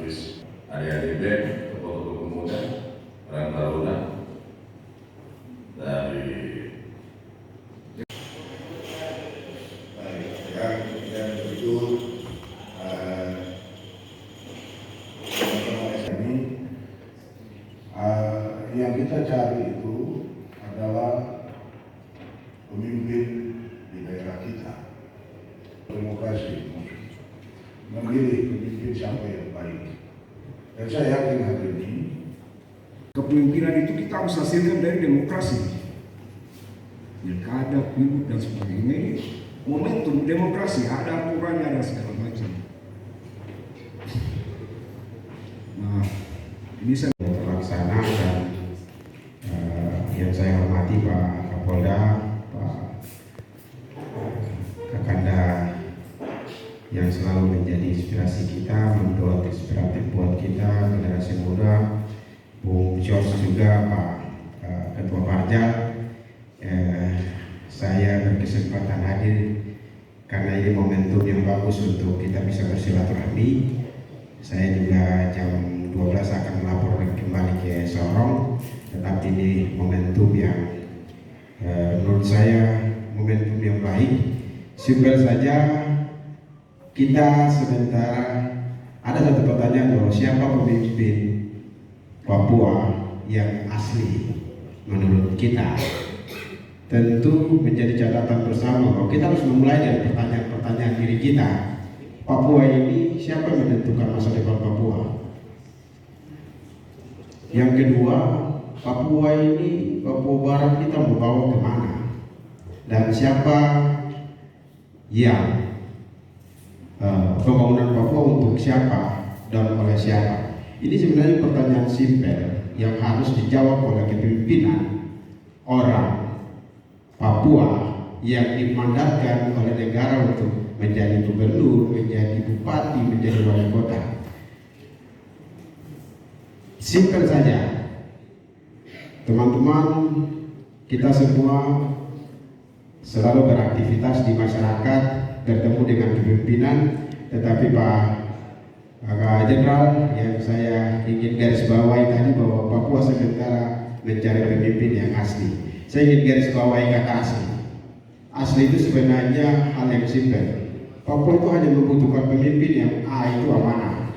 Aktivis adik-adik BEM, tokoh-tokoh pemuda, Karang Taruna dari yang begitu yang kita cari itu adalah pemimpin di daerah kita, demokrasi, memilih pemimpin siapa yang baik. Dan saya yakin hari ini kepemimpinan itu kita harus hasilkan dari demokrasi, pilkada, pilgub dan sebagainya. Ini momentum demokrasi, ada aturannya, ada segala macam. Nah, ini saya terlaksana dan yang saya hormati Pak Kapolda, Pak Kakanda yang selalu menjadi inspirasi kita, mendorong inspiratif buat kita generasi muda, Bung George juga, Pak Ketua Parja. Saya berkesempatan hadir karena ini momentum yang bagus untuk kita bisa bersilaturahmi. Saya juga jam 12 akan melapor kembali ke Sorong, tetapi ini momentum yang menurut saya momentum yang baik. Simpel saja, kita sementara ada satu pertanyaan bahwa siapa pemimpin Papua yang asli menurut kita. Tentu menjadi catatan bersama bahwa kita harus memulai dari pertanyaan-pertanyaan diri kita. Papua ini siapa yang menentukan masa depan Papua? Yang kedua, Papua ini, Papua Barat kita membawa kemana? Dan siapa yang pembangunan Papua untuk siapa dan oleh siapa? Ini sebenarnya pertanyaan simpel yang harus dijawab oleh kepemimpinan orang Papua yang dimandatkan oleh negara untuk menjadi gubernur, menjadi bupati, menjadi wali kota. Simpel saja, teman-teman, kita semua selalu beraktivitas di masyarakat, bertemu dengan kepemimpinan, tetapi Pak Jenderal yang saya ingin garis bawahi tadi bahwa Papua sementara mencari pemimpin yang asli. Saya ingin garis bawahi kata asli. Asli itu sebenarnya hal yang simpel. Papua itu hanya membutuhkan pemimpin yang A itu amanah,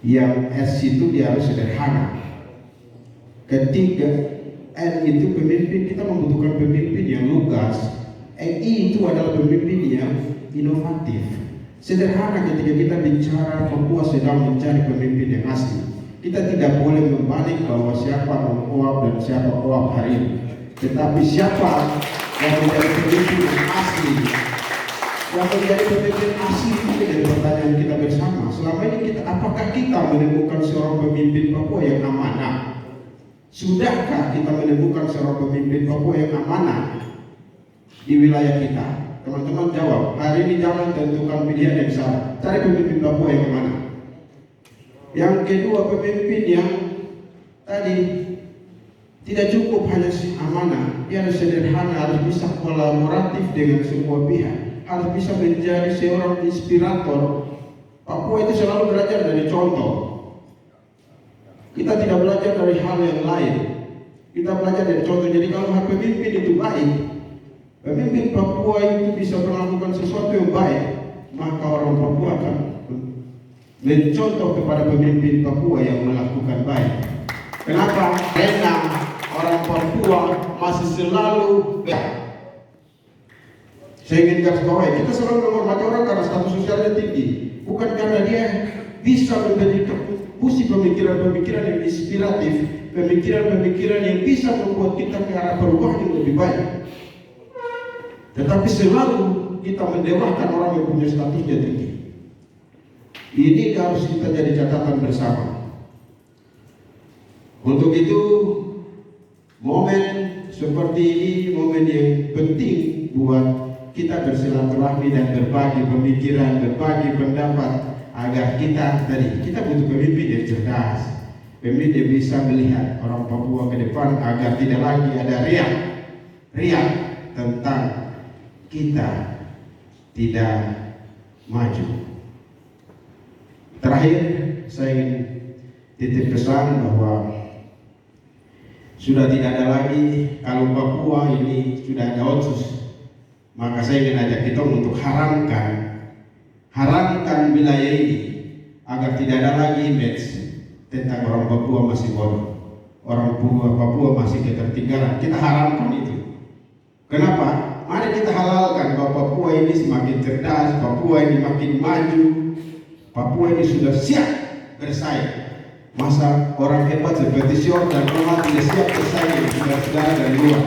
yang S itu dia harus sederhana. Ketiga, N itu pemimpin, kita membutuhkan pemimpin yang lugas. I itu adalah pemimpin yang inovatif. Sederhana ketika kita bicara Papua sedang mencari pemimpin yang asli. Kita tidak boleh membalik bahwa siapa non-koap dan siapa koap hari ini, tetapi siapa yang menjadi pemimpin yang asli. Yang menjadi pemimpin asli itu menjadi pertanyaan kita bersama. Selama ini apakah kita menemukan seorang pemimpin Papua yang amanah? Sudahkah kita menemukan seorang pemimpin Papua yang amanah di wilayah kita? Teman-teman jawab. Hari ini jangan tentukan pilihan yang salah. Cari pemimpin Papua yang amanah. Yang kedua, pemimpin yang tadi tidak cukup hanya amanah, dia harus sederhana, harus bisa kolaboratif dengan semua pihak, harus bisa menjadi seorang inspirator. Papua itu selalu belajar dari contoh. Kita tidak belajar dari hal yang lain, kita belajar dari contoh. Jadi kalau pemimpin itu baik, pemimpin Papua itu bisa melakukan sesuatu yang baik, maka orang Papua akan mencontoh kepada pemimpin Papua yang melakukan baik. Kenapa? Karena orang Papua masih selalu saya ingin garis bawahi, kita selalu menghormati orang karena status sosialnya tinggi, bukan karena dia bisa memberikan fungsi pemikiran-pemikiran yang inspiratif, pemikiran-pemikiran yang bisa membuat kita ke arah perubahan yang lebih baik. Tetapi selalu kita mendewakan orang yang punya statusnya tinggi. Ini harus kita jadi catatan bersama. Untuk itu, momen seperti ini momen yang penting buat kita bersilaturahmi dan berbagi pemikiran, berbagi pendapat, agar kita butuh pemimpin yang cerdas, pemimpin yang bisa melihat orang Papua ke depan agar tidak lagi ada riak tentang kita tidak maju. Terakhir, saya ingin titip pesan bahwa sudah tidak ada lagi, kalau Papua ini sudah ada otsus, maka saya ingin ajak kita untuk haramkan wilayah ini agar tidak ada lagi image tentang orang Papua masih bodoh, orang Papua masih ketertinggalan. Kita haramkan itu. Kenapa? Mari kita halalkan bahwa Papua ini semakin cerdas, Papua ini makin maju, Papua ini sudah siap bersaing. Masa orang hebat seperti Short dan Roman tidak siap bersaing dengan saudara-saudara dari luar.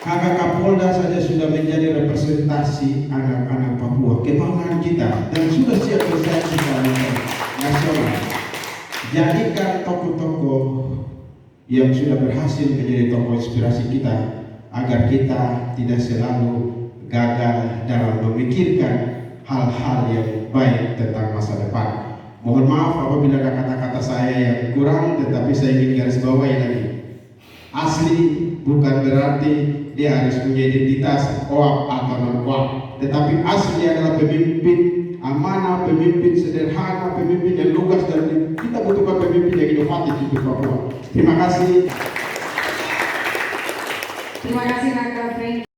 Kakak Kapolda saja sudah menjadi representasi anak-anak Papua, kebanggaan kita, dan sudah siap bersaing secara nasional. Jadikan tokoh-tokoh yang sudah berhasil menjadi tokoh inspirasi kita, agar kita tidak selalu gagal dalam memikirkan hal-hal yang baik tentang masa depan. Mohon maaf apabila ada kata-kata saya yang kurang, tetapi saya ingin garis bawahi lagi. Asli bukan berarti dia harus punya identitas OAP atau non-OAP, tetapi asli adalah pemimpin amanah, pemimpin sederhana, pemimpin yang lugas, dan kita butuhkan pemimpin yang inovatif untuk Papua. Terima kasih. Terima kasih Raka Frank.